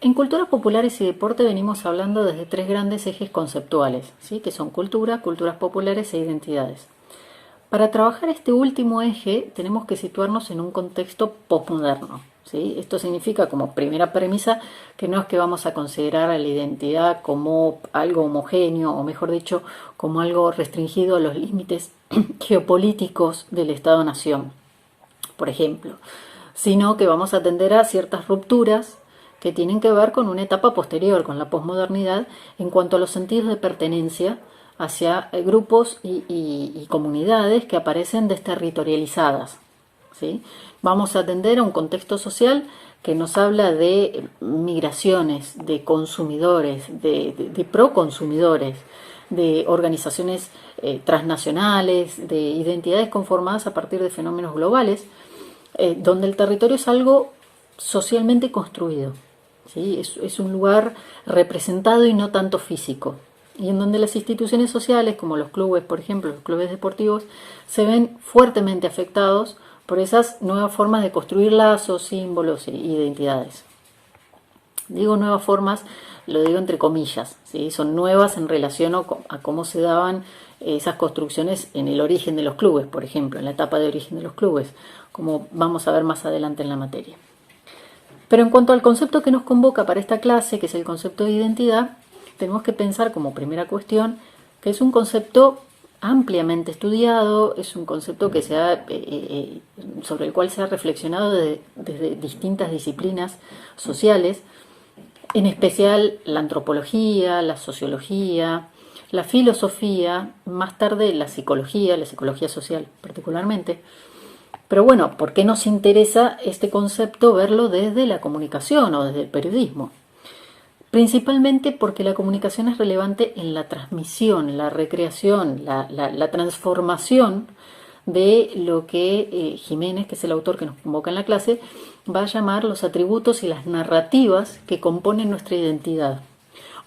En culturas populares y deporte venimos hablando desde tres grandes ejes conceptuales, ¿sí? Que son cultura, culturas populares e identidades. Para trabajar este último eje tenemos que situarnos en un contexto postmoderno, ¿sí? Esto significa como primera premisa que no es que vamos a considerar a la identidad como algo homogéneo o mejor dicho como algo restringido a los límites geopolíticos del Estado-nación, por ejemplo, sino que vamos a atender a ciertas rupturas que tienen que ver con una etapa posterior, con la posmodernidad, en cuanto a los sentidos de pertenencia hacia grupos y comunidades que aparecen desterritorializadas. ¿Sí? Vamos a atender a un contexto social que nos habla de migraciones, de consumidores, de proconsumidores, de organizaciones transnacionales, de identidades conformadas a partir de fenómenos globales, donde el territorio es algo socialmente construido, ¿sí? Es un lugar representado y no tanto físico, y en donde las instituciones sociales, como los clubes, por ejemplo, los clubes deportivos, se ven fuertemente afectados por esas nuevas formas de construir lazos, símbolos e identidades. Digo nuevas formas, lo digo entre comillas, ¿sí? Son nuevas en relación a cómo se daban esas construcciones en el origen de los clubes, por ejemplo, en la etapa de origen de los clubes, como vamos a ver más adelante en la materia. Pero en cuanto al concepto que nos convoca para esta clase, que es el concepto de identidad, tenemos que pensar como primera cuestión que es un concepto ampliamente estudiado, es un concepto que sobre el cual se ha reflexionado desde distintas disciplinas sociales, en especial la antropología, la sociología, la filosofía, más tarde la psicología social particularmente. Pero bueno, ¿por qué nos interesa este concepto verlo desde la comunicación o desde el periodismo? Principalmente porque la comunicación es relevante en la transmisión, la recreación, la transformación de lo que Jiménez, que es el autor que nos convoca en la clase, va a llamar los atributos y las narrativas que componen nuestra identidad,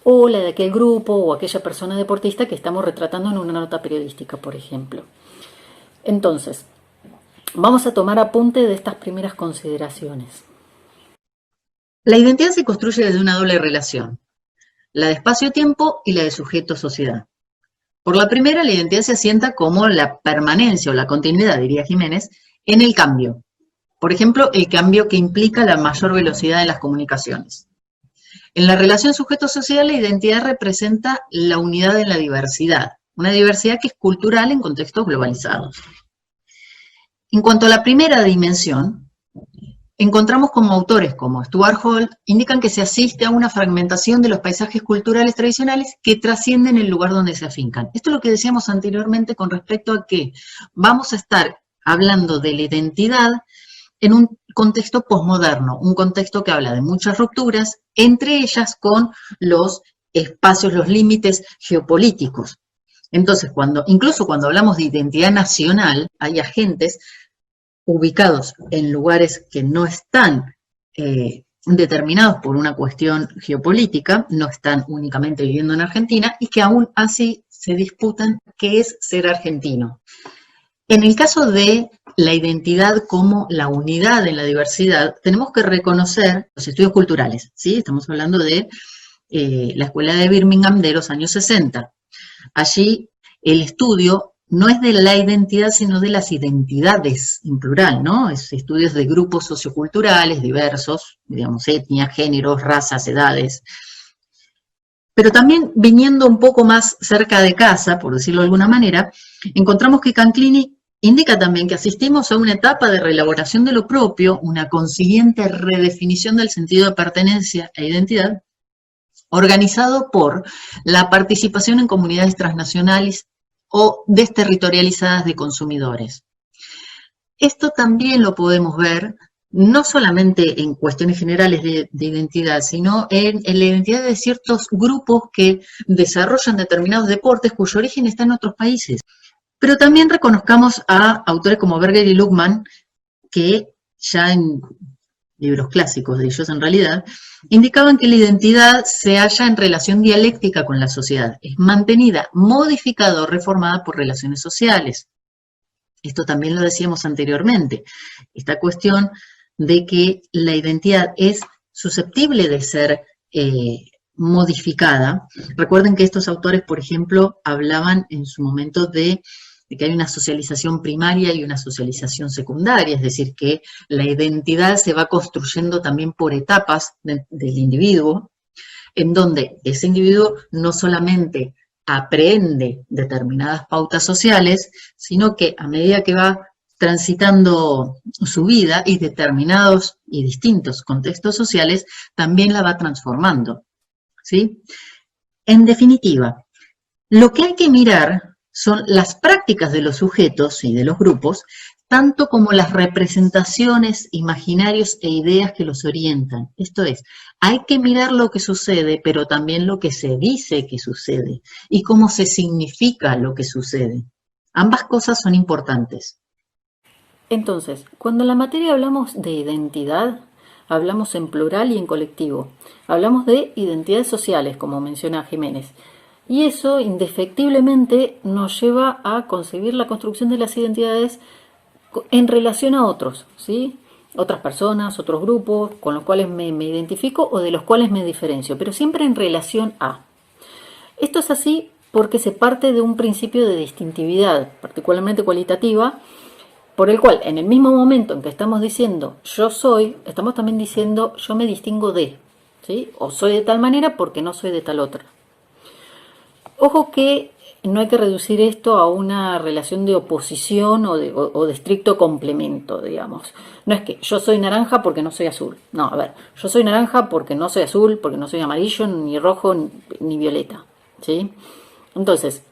o la de aquel grupo o aquella persona deportista que estamos retratando en una nota periodística, por ejemplo. Entonces, vamos a tomar apunte de estas primeras consideraciones. La identidad se construye desde una doble relación, la de espacio-tiempo y la de sujeto-sociedad. Por la primera, la identidad se asienta como la permanencia o la continuidad, diría Jiménez, en el cambio. Por ejemplo, el cambio que implica la mayor velocidad de las comunicaciones. En la relación sujeto-social, la identidad representa la unidad en la diversidad, una diversidad que es cultural en contextos globalizados. En cuanto a la primera dimensión, encontramos como autores como Stuart Hall indican que se asiste a una fragmentación de los paisajes culturales tradicionales que trascienden el lugar donde se afincan. Esto es lo que decíamos anteriormente con respecto a que vamos a estar hablando de la identidad en un contexto posmoderno, un contexto que habla de muchas rupturas, entre ellas con los espacios, los límites geopolíticos. Entonces, incluso cuando hablamos de identidad nacional, hay agentes ubicados en lugares que no están determinados por una cuestión geopolítica, no están únicamente viviendo en Argentina y que aún así se disputan qué es ser argentino. En el caso de la identidad como la unidad en la diversidad, tenemos que reconocer los estudios culturales, ¿sí? Estamos hablando de la escuela de Birmingham de los años 60. Allí el estudio no es de la identidad, sino de las identidades, en plural, ¿no? Es estudios de grupos socioculturales diversos, digamos, etnias, géneros, razas, edades. Pero también viniendo un poco más cerca de casa, por decirlo de alguna manera, encontramos que Canclini indica también que asistimos a una etapa de reelaboración de lo propio, una consiguiente redefinición del sentido de pertenencia e identidad, organizado por la participación en comunidades transnacionales o desterritorializadas de consumidores. Esto también lo podemos ver no solamente en cuestiones generales de identidad, sino en la identidad de ciertos grupos que desarrollan determinados deportes cuyo origen está en otros países. Pero también reconozcamos a autores como Berger y Luckmann, que ya en libros clásicos de ellos en realidad, indicaban que la identidad se halla en relación dialéctica con la sociedad, es mantenida, modificada o reformada por relaciones sociales. Esto también lo decíamos anteriormente, esta cuestión de que la identidad es susceptible de ser modificada. Recuerden que estos autores, por ejemplo, hablaban en su momento de que hay una socialización primaria y una socialización secundaria, es decir, que la identidad se va construyendo también por etapas del individuo, en donde ese individuo no solamente aprende determinadas pautas sociales, sino que a medida que va transitando su vida y determinados y distintos contextos sociales, también la va transformando, ¿sí? En definitiva, lo que hay que mirar son las prácticas de los sujetos y de los grupos, tanto como las representaciones, imaginarios e ideas que los orientan. Esto es, hay que mirar lo que sucede, pero también lo que se dice que sucede y cómo se significa lo que sucede. Ambas cosas son importantes. Entonces, cuando en la materia hablamos de identidad, hablamos en plural y en colectivo. Hablamos de identidades sociales, como menciona Jiménez. Y eso, indefectiblemente, nos lleva a concebir la construcción de las identidades en relación a otros, ¿sí? Otras personas, otros grupos con los cuales me identifico o de los cuales me diferencio, pero siempre en relación a. Esto es así porque se parte de un principio de distintividad, particularmente cualitativa, por el cual en el mismo momento en que estamos diciendo yo soy, estamos también diciendo yo me distingo de, ¿sí? O soy de tal manera porque no soy de tal otra. Ojo que no hay que reducir esto a una relación de oposición o de estricto complemento, digamos. No es que yo soy naranja porque no soy azul. No, a ver, yo soy naranja porque no soy azul, porque no soy amarillo, ni rojo, ni violeta, ¿sí? Entonces,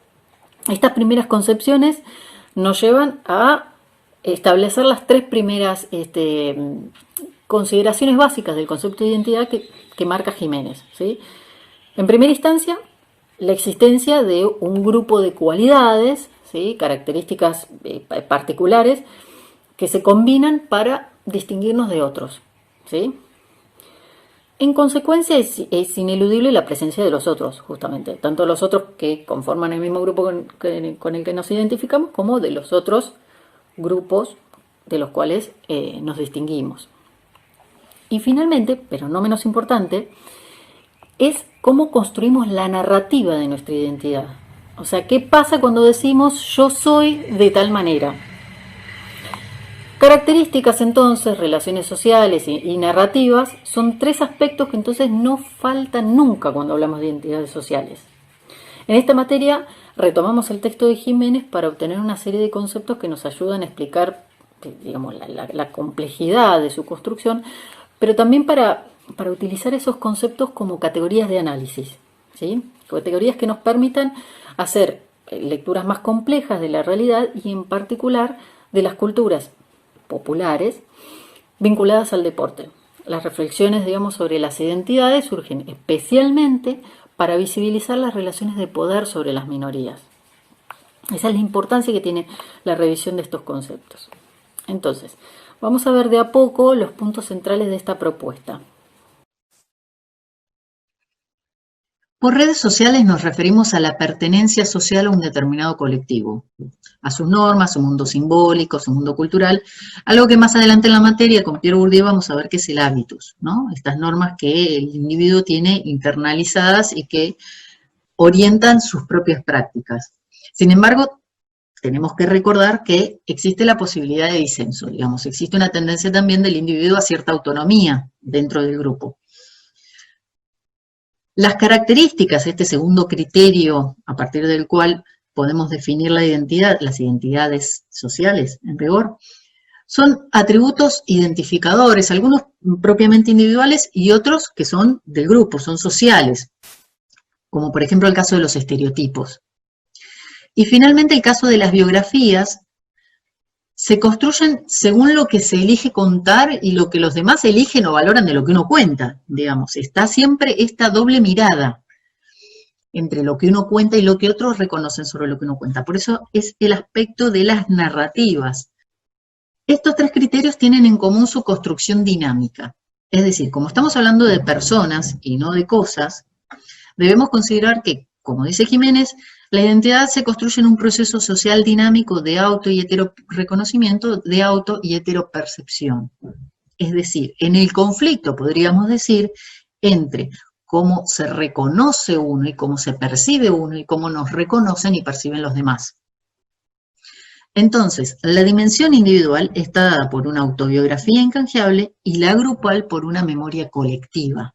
estas primeras concepciones nos llevan a establecer las tres primeras consideraciones básicas del concepto de identidad que marca Jiménez, ¿sí? En primera instancia, la existencia de un grupo de cualidades, ¿sí? Características particulares que se combinan para distinguirnos de otros, ¿sí? En consecuencia es ineludible la presencia de los otros, justamente, tanto los otros que conforman el mismo grupo con el que nos identificamos, como de los otros grupos de los cuales nos distinguimos. Y finalmente, pero no menos importante, es cómo construimos la narrativa de nuestra identidad. O sea, ¿qué pasa cuando decimos yo soy de tal manera? Características entonces, relaciones sociales y narrativas son tres aspectos que entonces no faltan nunca cuando hablamos de identidades sociales. En esta materia retomamos el texto de Jiménez para obtener una serie de conceptos que nos ayudan a explicar, digamos, la complejidad de su construcción, pero también para utilizar esos conceptos como categorías de análisis, ¿sí? Categorías que nos permitan hacer lecturas más complejas de la realidad y en particular de las culturas populares vinculadas al deporte. Las reflexiones, digamos, sobre las identidades surgen especialmente para visibilizar las relaciones de poder sobre las minorías. Esa es la importancia que tiene la revisión de estos conceptos. Entonces, vamos a ver de a poco los puntos centrales de esta propuesta. Por redes sociales nos referimos a la pertenencia social a un determinado colectivo, a sus normas, su mundo simbólico, su mundo cultural, algo que más adelante en la materia con Pierre Bourdieu vamos a ver que es el hábitus, ¿no? Estas normas que el individuo tiene internalizadas y que orientan sus propias prácticas. Sin embargo, tenemos que recordar que existe la posibilidad de disenso, digamos, existe una tendencia también del individuo a cierta autonomía dentro del grupo. Las características, este segundo criterio a partir del cual podemos definir la identidad, las identidades sociales en rigor, son atributos identificadores, algunos propiamente individuales y otros que son del grupo, son sociales, como por ejemplo el caso de los estereotipos. Y finalmente el caso de las biografías, se construyen según lo que se elige contar y lo que los demás eligen o valoran de lo que uno cuenta, digamos. Está siempre esta doble mirada entre lo que uno cuenta y lo que otros reconocen sobre lo que uno cuenta. Por eso es el aspecto de las narrativas. Estos tres criterios tienen en común su construcción dinámica. Es decir, como estamos hablando de personas y no de cosas, debemos considerar que, como dice Jiménez, la identidad se construye en un proceso social dinámico de auto y heteroreconocimiento, de auto y heteropercepción. es decir, en el conflicto, podríamos decir, entre cómo se reconoce uno y cómo se percibe uno y cómo nos reconocen y perciben los demás. Entonces, la dimensión individual está dada por una autobiografía incanjeable y la grupal por una memoria colectiva.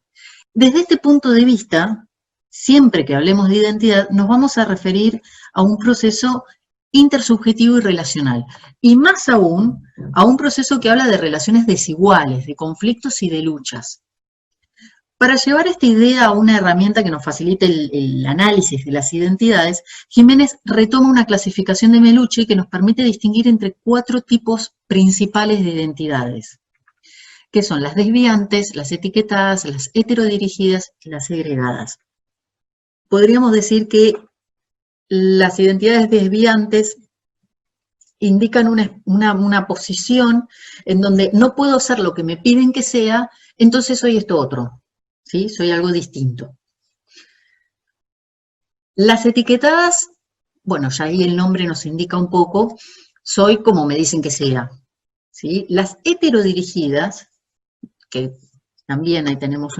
Desde este punto de vista, siempre que hablemos de identidad, nos vamos a referir a un proceso intersubjetivo y relacional, y más aún a un proceso que habla de relaciones desiguales, de conflictos y de luchas. Para llevar esta idea a una herramienta que nos facilite el análisis de las identidades, Jiménez retoma una clasificación de Melucci que nos permite distinguir entre 4 tipos principales de identidades, que son las desviantes, las etiquetadas, las heterodirigidas y las segregadas. Podríamos decir que las identidades desviantes indican una posición en donde no puedo ser lo que me piden que sea, entonces soy esto otro. ¿Sí? Soy algo distinto. Las etiquetadas, bueno, ya ahí el nombre nos indica un poco, soy como me dicen que sea. ¿Sí? Las heterodirigidas, que también ahí tenemos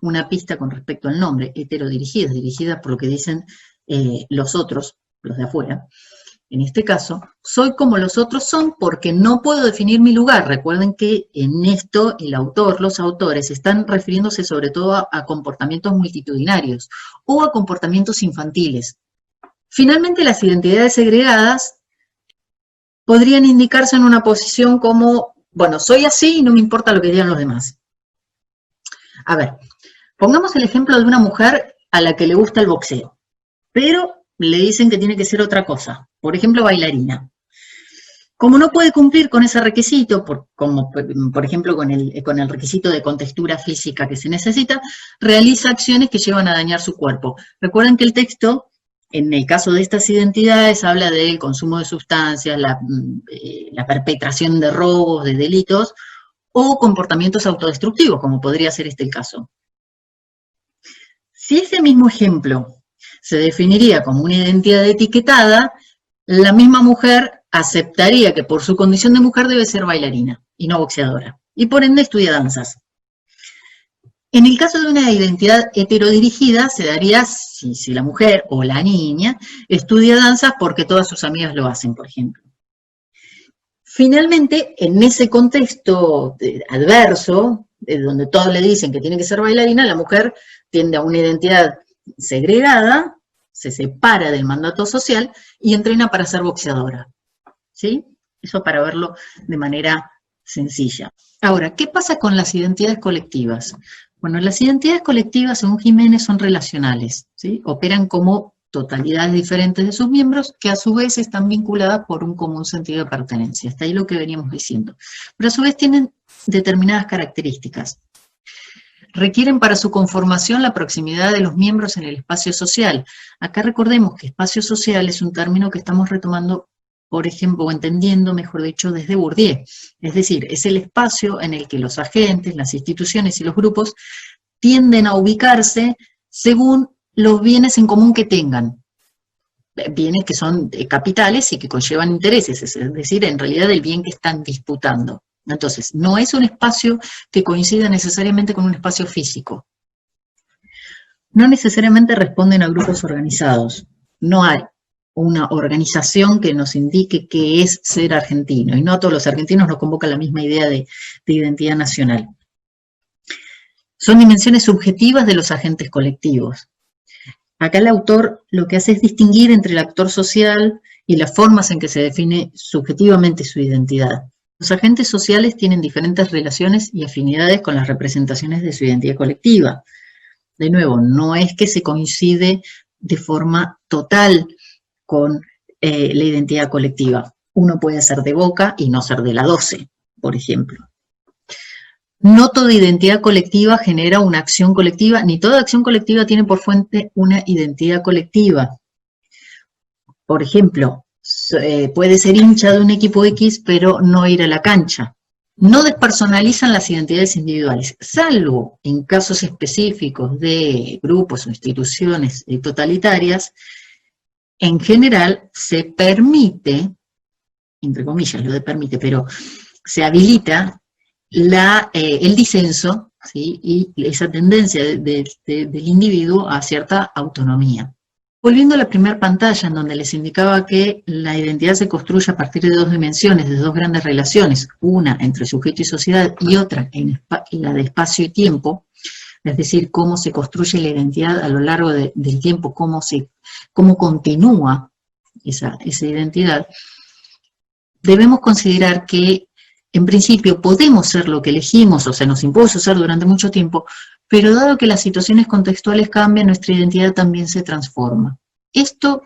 una pista con respecto al nombre, heterodirigidas, dirigidas por lo que dicen los otros, los de afuera. En este caso, soy como los otros son porque no puedo definir mi lugar. Recuerden que en esto el autor, los autores, están refiriéndose sobre todo a comportamientos multitudinarios o a comportamientos infantiles. Finalmente, las identidades segregadas podrían indicarse en una posición como, bueno, soy así y no me importa lo que digan los demás. A ver, pongamos el ejemplo de una mujer a la que le gusta el boxeo, pero le dicen que tiene que ser otra cosa, por ejemplo, bailarina. Como no puede cumplir con ese requisito, como por ejemplo con el requisito de contextura física que se necesita, realiza acciones que llevan a dañar su cuerpo. Recuerden que el texto, en el caso de estas identidades, habla del consumo de sustancias, la perpetración de robos, de delitos, o comportamientos autodestructivos, como podría ser este el caso. Si ese mismo ejemplo se definiría como una identidad etiquetada, la misma mujer aceptaría que por su condición de mujer debe ser bailarina y no boxeadora, y por ende estudia danzas. En el caso de una identidad heterodirigida, se daría si la mujer o la niña estudia danzas porque todas sus amigas lo hacen, por ejemplo. Finalmente, en ese contexto adverso, donde todos le dicen que tiene que ser bailarina, la mujer tiende a una identidad segregada, se separa del mandato social y entrena para ser boxeadora. ¿Sí? Eso para verlo de manera sencilla. Ahora, ¿qué pasa con las identidades colectivas? Bueno, las identidades colectivas, según Jiménez, son relacionales, ¿sí? Operan como totalidades diferentes de sus miembros que a su vez están vinculadas por un común sentido de pertenencia. Hasta ahí lo que veníamos diciendo. Pero a su vez tienen determinadas características. Requieren para su conformación la proximidad de los miembros en el espacio social. Acá recordemos que espacio social es un término que estamos retomando, por ejemplo, o entendiendo, mejor dicho, desde Bourdieu. Es decir, es el espacio en el que los agentes, las instituciones y los grupos tienden a ubicarse según los bienes en común que tengan. Bienes que son capitales y que conllevan intereses, es decir, en realidad el bien que están disputando. Entonces, no es un espacio que coincida necesariamente con un espacio físico. No necesariamente responden a grupos organizados. No hay una organización que nos indique qué es ser argentino. Y no a todos los argentinos nos convoca la misma idea de identidad nacional. Son dimensiones subjetivas de los agentes colectivos. Acá el autor lo que hace es distinguir entre el actor social y las formas en que se define subjetivamente su identidad. Los agentes sociales tienen diferentes relaciones y afinidades con las representaciones de su identidad colectiva. De nuevo, no es que se coincide de forma total con la identidad colectiva. Uno puede ser de Boca y no ser de la 12, por ejemplo. No toda identidad colectiva genera una acción colectiva, ni toda acción colectiva tiene por fuente una identidad colectiva. Por ejemplo, puede ser hincha de un equipo X, pero no ir a la cancha. No despersonalizan las identidades individuales, salvo en casos específicos de grupos o instituciones totalitarias. En general se permite, entre comillas lo de permite, pero se habilita el disenso, ¿sí? Y esa tendencia del individuo a cierta autonomía. Volviendo a la primera pantalla, en donde les indicaba que la identidad se construye a partir de dos dimensiones, de dos grandes relaciones, una entre sujeto y sociedad y otra en la de espacio y tiempo, es decir, cómo se construye la identidad a lo largo del tiempo, cómo continúa esa identidad, debemos considerar que en principio podemos ser lo que elegimos o se nos impuso ser durante mucho tiempo, pero dado que las situaciones contextuales cambian, nuestra identidad también se transforma. Esto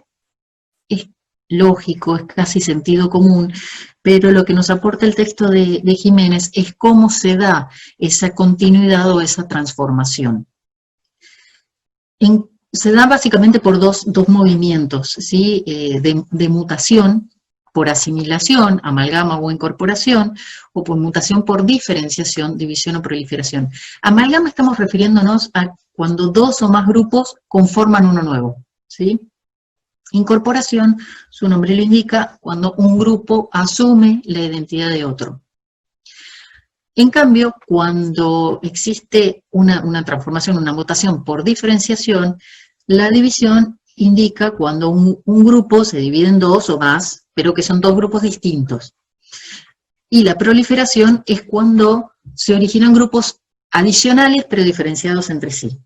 es lógico, es casi sentido común, pero lo que nos aporta el texto de Jiménez es cómo se da esa continuidad o esa transformación. Se da básicamente por dos movimientos, ¿sí? De mutación, por asimilación, amalgama o incorporación, o por mutación por diferenciación, división o proliferación. Amalgama estamos refiriéndonos a cuando dos o más grupos conforman uno nuevo, ¿sí? Incorporación, su nombre lo indica, cuando un grupo asume la identidad de otro. En cambio, cuando existe una transformación, una mutación por diferenciación, la división indica cuando un grupo se divide en dos o más, pero que son dos grupos distintos. Y la proliferación es cuando se originan grupos adicionales, pero diferenciados entre sí.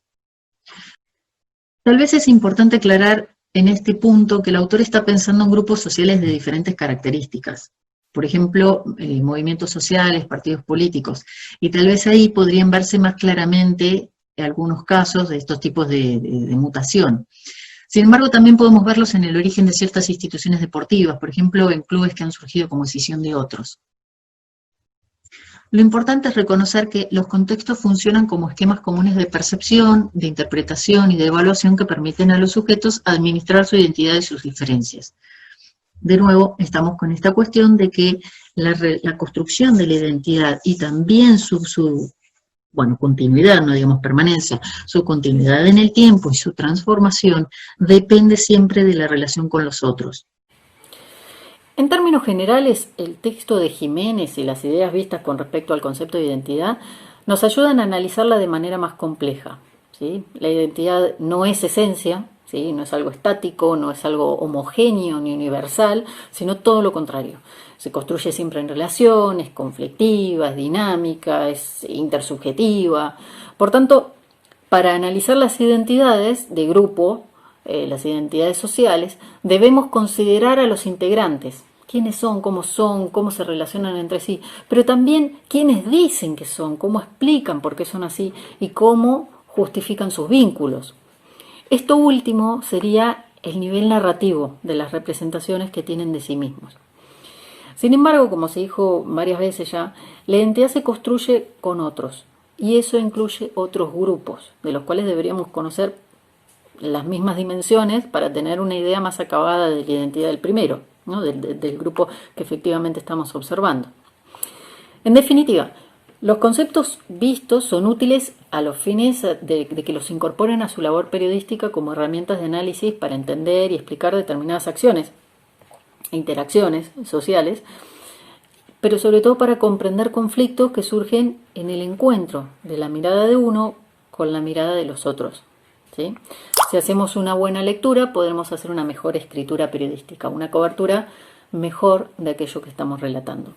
Tal vez es importante aclarar en este punto que el autor está pensando en grupos sociales de diferentes características. Por ejemplo, movimientos sociales, partidos políticos. Y tal vez ahí podrían verse más claramente algunos casos de estos tipos de mutación. Sin embargo, también podemos verlos en el origen de ciertas instituciones deportivas, por ejemplo, en clubes que han surgido como escisión de otros. Lo importante es reconocer que los contextos funcionan como esquemas comunes de percepción, de interpretación y de evaluación que permiten a los sujetos administrar su identidad y sus diferencias. De nuevo, estamos con esta cuestión de que la construcción de la identidad y también su continuidad, no digamos permanencia, su continuidad en el tiempo y su transformación depende siempre de la relación con los otros. En términos generales, el texto de Jiménez y las ideas vistas con respecto al concepto de identidad nos ayudan a analizarla de manera más compleja, ¿sí? La identidad no es esencia, ¿sí? No es algo estático, no es algo homogéneo ni universal, sino todo lo contrario. Se construye siempre en relación, es conflictiva, es dinámica, es intersubjetiva. Por tanto, para analizar las identidades de grupo, las identidades sociales, debemos considerar a los integrantes, quiénes son, cómo se relacionan entre sí, pero también quiénes dicen que son, cómo explican por qué son así y cómo justifican sus vínculos. Esto último sería el nivel narrativo de las representaciones que tienen de sí mismos. Sin embargo, como se dijo varias veces ya, la identidad se construye con otros, y eso incluye otros grupos, de los cuales deberíamos conocer las mismas dimensiones para tener una idea más acabada de la identidad del primero, ¿no? del grupo que efectivamente estamos observando. En definitiva, los conceptos vistos son útiles a los fines de que los incorporen a su labor periodística como herramientas de análisis para entender y explicar determinadas acciones e interacciones sociales, pero sobre todo para comprender conflictos que surgen en el encuentro de la mirada de uno con la mirada de los otros, ¿sí? Si hacemos una buena lectura, podremos hacer una mejor escritura periodística, una cobertura mejor de aquello que estamos relatando.